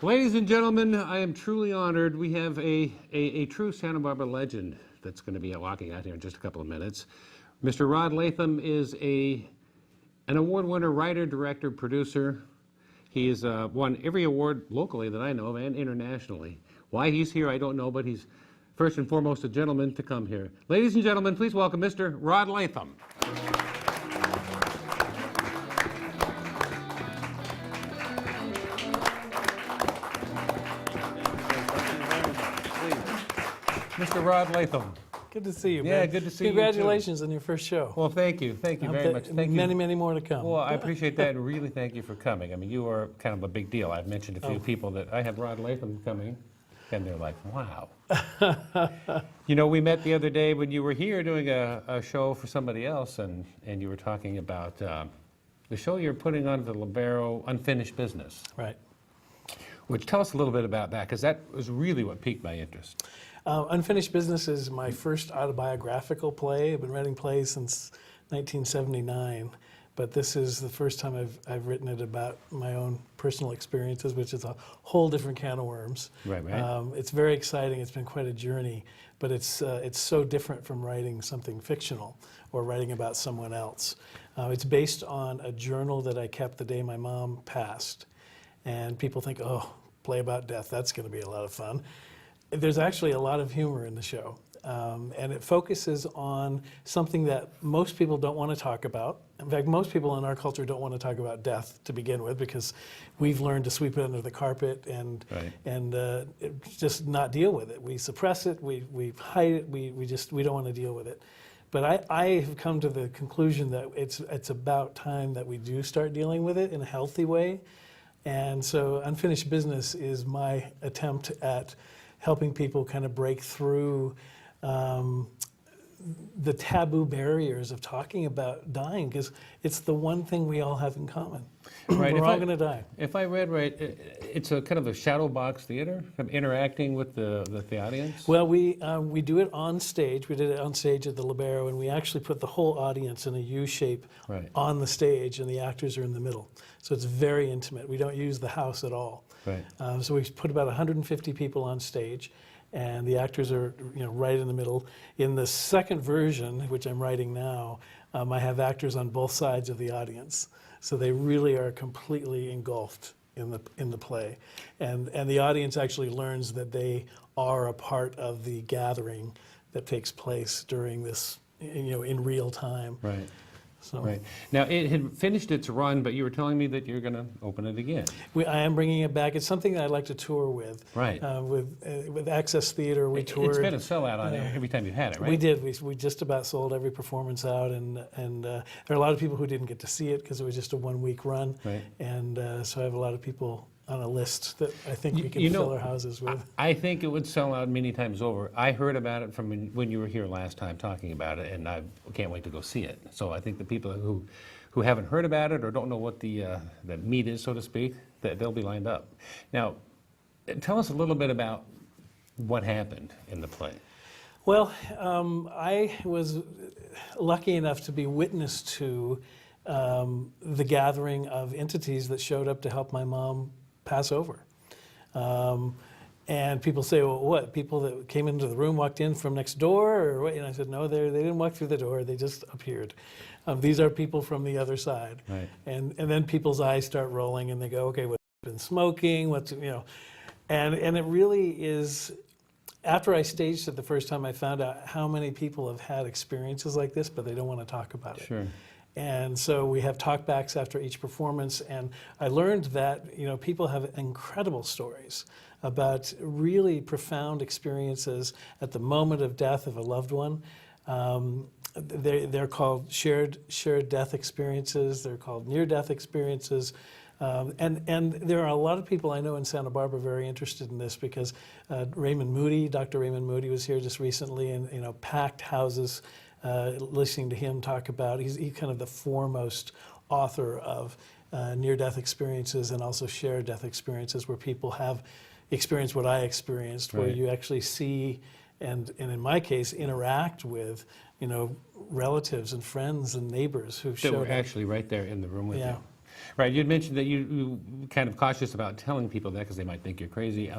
Ladies and gentlemen, I am truly honored. We have a true Santa Barbara legend that's going to be walking out here in just a couple of minutes. Mr. Rod Lathim is an award winner, writer, director, producer. He has won every award locally that I know of and internationally. Why he's here, I don't know, but he's first and foremost a gentleman to come here. Ladies and gentlemen, please welcome Mr. Rod Lathim. Mr. Rod Lathim. Good to see you, man. Yeah, good to see you, too. Congratulations on your first show. Well, thank you. Thank you very much. Thank you. Many more to come. Well, I appreciate that, and really thank you for coming. I mean, you are kind of a big deal. I've mentioned a few people that I have Rod Lathim coming, and they're like, wow. You know, we met the other day when you were here doing a show for somebody else, and you were talking about the show you're putting on the Libero, Unfinished Business. Right. Which, tell us a little bit about that, because that was really what piqued my interest. Unfinished Business is my first autobiographical play. I've been writing plays since 1979, but this is the first time I've written it about my own personal experiences, which is a whole different can of worms. Right, right. It's very exciting. It's been quite a journey, but it's so different from writing something fictional or writing about someone else. It's based on a journal that I kept the day my mom passed, and people think, oh, play about death, that's going to be a lot of fun. There's actually a lot of humor in the show, and it focuses on something that most people don't want to talk about. In fact, most people in our culture don't want to talk about death to begin with, because we've learned to sweep it under the carpet and just not deal with it. We suppress it, we hide it, we don't want to deal with it. But I have come to the conclusion that it's about time that we do start dealing with it in a healthy way. And so Unfinished Business is my attempt at helping people kind of break through the taboo barriers of talking about dying, because it's the one thing we all have in common. Right. We're all going to die. If I read right, it's a kind of a shadow box theater, interacting with the audience? Well, we do it on stage. We did it on stage at the Libero, and we actually put the whole audience in a U shape on the stage, and the actors are in the middle. So it's very intimate. We don't use the house at all. Right. So we put about 150 people on stage, and the actors are right in the middle. In the second version, which I'm writing now, I have actors on both sides of the audience. So they really are completely engulfed in the play. And the audience actually learns that they are a part of the gathering that takes place during this, in real time. Right. So. Right. Now, it had finished its run, but you were telling me that you're going to open it again. I am bringing it back. It's something that I'd like to tour with. Right. With Access Theater, we toured. It's been a sellout on every time you've had it, right? We did. We just about sold every performance out, and there are a lot of people who didn't get to see it because it was just a one-week run. Right. And so I have a lot of people on a list that I think we can fill our houses with. I think it would sell out many times over. I heard about it from when you were here last time talking about it, and I can't wait to go see it. So I think the people who haven't heard about it or don't know what the meat is, so to speak, that they'll be lined up. Now, tell us a little bit about what happened in the play. Well, I was lucky enough to be witness to the gathering of entities that showed up to help my mom pass over. And people say, well, what? People that came into the room walked in from next door? Or what? And I said, no, they didn't walk through the door. They just appeared. These are people from the other side. Right. And then people's eyes start rolling, and they go, okay, what's been smoking? And it really is. After I staged it the first time, I found out how many people have had experiences like this, but they don't want to talk about it. Sure. And so we have talkbacks after each performance, and I learned that people have incredible stories about really profound experiences at the moment of death of a loved one. They're called shared death experiences. They're called near-death experiences. And there are a lot of people I know in Santa Barbara very interested in this, because Dr. Raymond Moody was here just recently, and packed houses listening to him talk about. He's kind of the foremost author of near-death experiences and also shared death experiences, where people have experienced what I experienced, where you actually see and in my case interact with relatives and friends and neighbors who showed up. That were actually right there in the room with you. Right, you'd mentioned that you kind of cautious about telling people that because they might think you're crazy.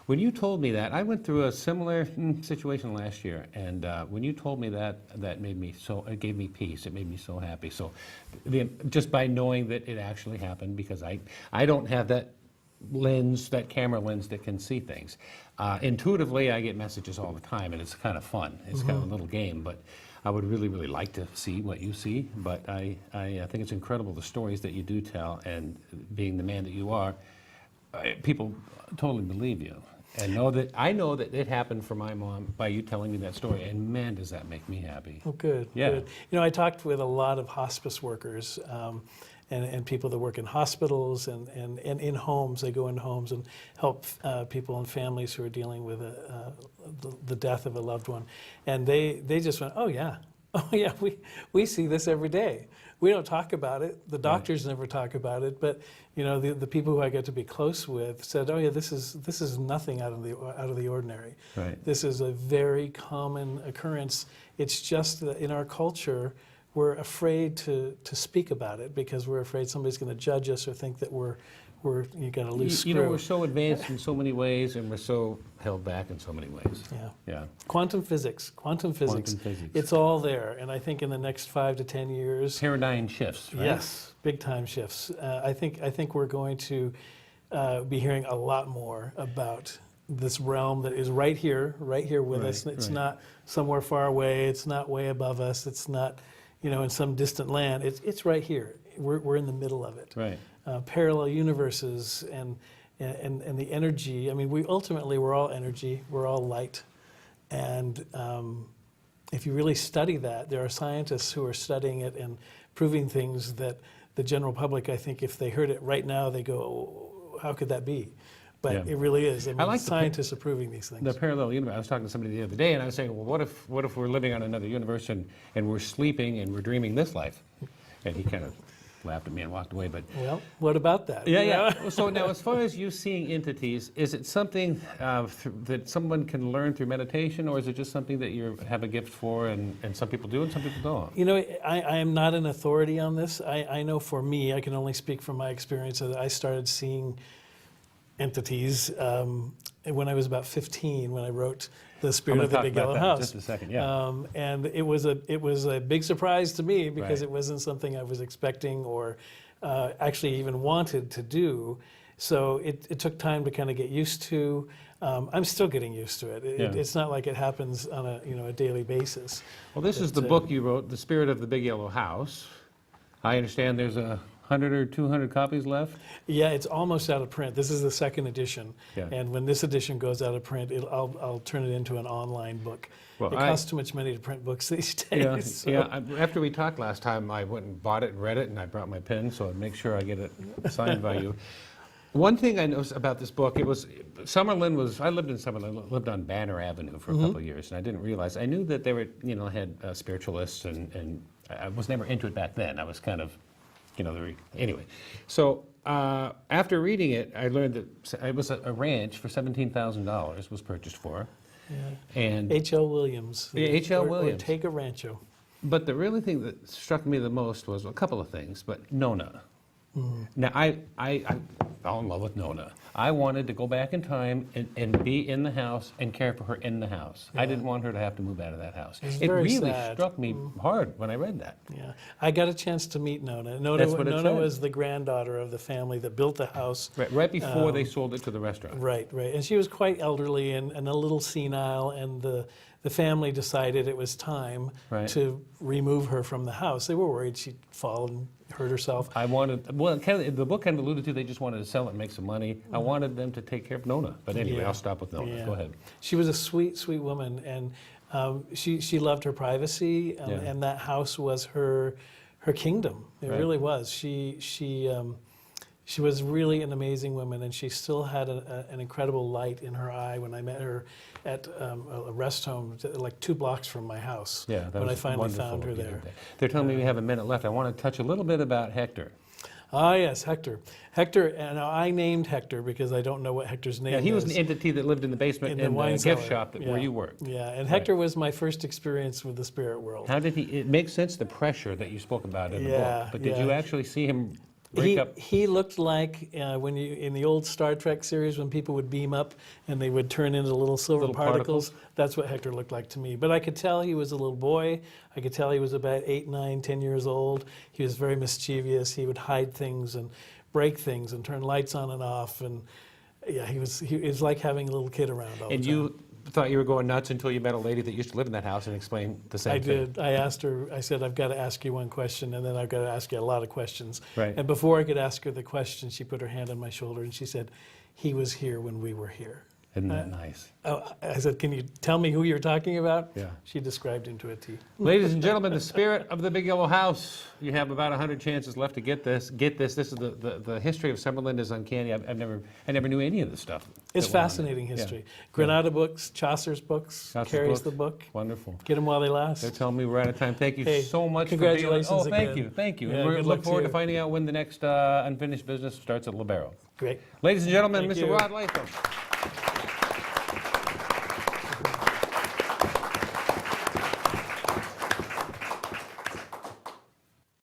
When you told me that, I went through a similar situation last year, and when you told me that, that made me so, it gave me peace. It made me so happy. So, just by knowing that it actually happened, because I don't have that lens, that camera lens that can see things. Intuitively, I get messages all the time, and it's kind of fun. It's kind of a little game, but I would really, really like to see what you see. But I think it's incredible, the stories that you do tell, and being the man that you are, people totally believe you. And I know that it happened for my mom by you telling me that story, and man, does that make me happy. Oh, good. Yeah. Good. You know, I talked with a lot of hospice workers and people that work in hospitals and in homes. They go into homes and help people and families who are dealing with the death of a loved one. And they just went, oh yeah, we see this every day. We don't talk about it. The doctors never talk about it, but you know, the people who I get to be close with said, "Oh yeah, this is nothing out of the ordinary. Right. This is a very common occurrence. It's just that in our culture, we're afraid to speak about it because we're afraid somebody's going to judge us or think that we're you got a loose screw." You know, we're so advanced in so many ways, and we're so held back in so many ways. Yeah. Yeah. Quantum physics. It's all there, and I think in the next 5 to 10 years, Paradigm shifts, right? yes, big time shifts. I think we're going to be hearing a lot more about this realm that is right here with us. It's not somewhere far away. It's not way above us. It's not, you know, in some distant land. It's right here. We're in the middle of it. Right. Parallel universes and the energy. I mean, we're all energy. We're all light. And if you really study that, there are scientists who are studying it and proving things that the general public, I think, if they heard it right now, they go, oh, how could that be? But Yeah. it really is. I mean, like scientists are proving these things. The parallel universe. I was talking to somebody the other day, and I was saying, well, what if we're living on another universe and we're sleeping and we're dreaming this life? And he kind of laughed at me and walked away. But Well, what about that? yeah, You know? yeah. So now, as far as you seeing entities, is it something that someone can learn through meditation, or is it just something that you have a gift for, and some people do and some people don't? You know, I am not an authority on this. I know for me, I can only speak from my experience that I started seeing entities when I was about 15, when I wrote The Spirit of the Big Yellow House. Just a second, yeah. And it was a big surprise to me because Right. it wasn't something I was expecting or actually even wanted to do. So it took time to kind of get used to. I'm still getting used to it. Yeah. It's not like it happens on a daily basis. Well, this is the book you wrote, The Spirit of the Big Yellow House. I understand there's 100 or 200 copies left? Yeah, it's almost out of print. This is the second edition. Yeah. And when this edition goes out of print, I'll turn it into an online book. Well, it costs too much money to print books these days. Yeah, so- yeah. After we talked last time, I went and bought it and read it, and I brought my pen, so I'd make sure I get it signed by you. One thing I noticed about this book, I lived in Summerlin, lived on Banner Avenue for a couple of years, and I didn't realize, I knew that they were, had spiritualists, and I was never into it back then. I was kind of, anyway. So after reading it, I learned that it was a ranch for $17,000 was purchased for. Yeah. And H.L. Williams. Yeah, H.L. Williams. Ortega Rancho. But the really thing that struck me the most was a couple of things, but Nona. Now, I fell in love with Nona. I wanted to go back in time and be in the house and care for her in the house. I didn't want her to have to move out of that house. It's It very really sad. struck me hard when I read that. Yeah, I got a chance to meet Nona. That's what it Nona said. was the granddaughter of the family that built the house. Right before they sold it to the restaurant. Right. And she was quite elderly and a little senile, and the family decided it was time Right. to remove her from the house. They were worried she'd fall and hurt herself. The book kind of alluded to they just wanted to sell it and make some money. I wanted them to take care of Nona. But anyway, Yeah. I'll stop with Nona. Yeah. Go ahead. She was a sweet, sweet woman, and she loved her privacy, Yeah. and that house was her kingdom. It Right. really was. She was really an amazing woman, and she still had an incredible light in her eye when I met her at a rest home like 2 blocks from my house. Yeah, that when I was finally wonderful found her of you there. today. They're telling me we have a minute left. I want to touch a little bit about Hector. Ah, yes, Hector. Hector, and I named Hector because I don't know what Hector's name Yeah, is. he was an entity that lived in the basement In the in wine the cellar. gift shop where you worked. Yeah, and Hector was my first experience with the spirit world. How did he? It makes sense the pressure that you spoke about in the Yeah, book. But did yeah. you actually see him break up. He looked like when you in the old Star Trek series when people would beam up and they would turn into little silver Little particles. That's what Hector looked like to me. But I could tell he was a little boy. I could tell he was about 8, 9, 10 years old. He was very mischievous. He would hide things and break things and turn lights on and off. And yeah, he was like having a little kid around all the And time. you thought you were going nuts until you met a lady that used to live in that house and explained the same I thing. did. I asked her, I said, I've got to ask you one question, and then I've got to ask you a lot of questions. Right. And before I could ask her the question, she put her hand on my shoulder and she said, he was here when we were here. Isn't that nice? Oh, I said, can you tell me who you're talking about? Yeah. She described him to a T. Ladies and gentlemen, the spirit of the Big Yellow House. You have about 100 chances left to get this. This is the history of Summerlin is uncanny. I never knew any of this stuff. It's that went on. fascinating Yeah. history. Granada Books, Chaucer's books, Chaucer's carries books. the book. Wonderful. Get them while they last. They're telling me we're out of time. Thank you Hey, so much for being congratulations Oh, thank again. you. Thank you. Yeah, and we good look luck to forward to you. finding out when the next unfinished business starts at Libero. Great. Ladies and gentlemen, Thank Mr. you. Rod Lathim.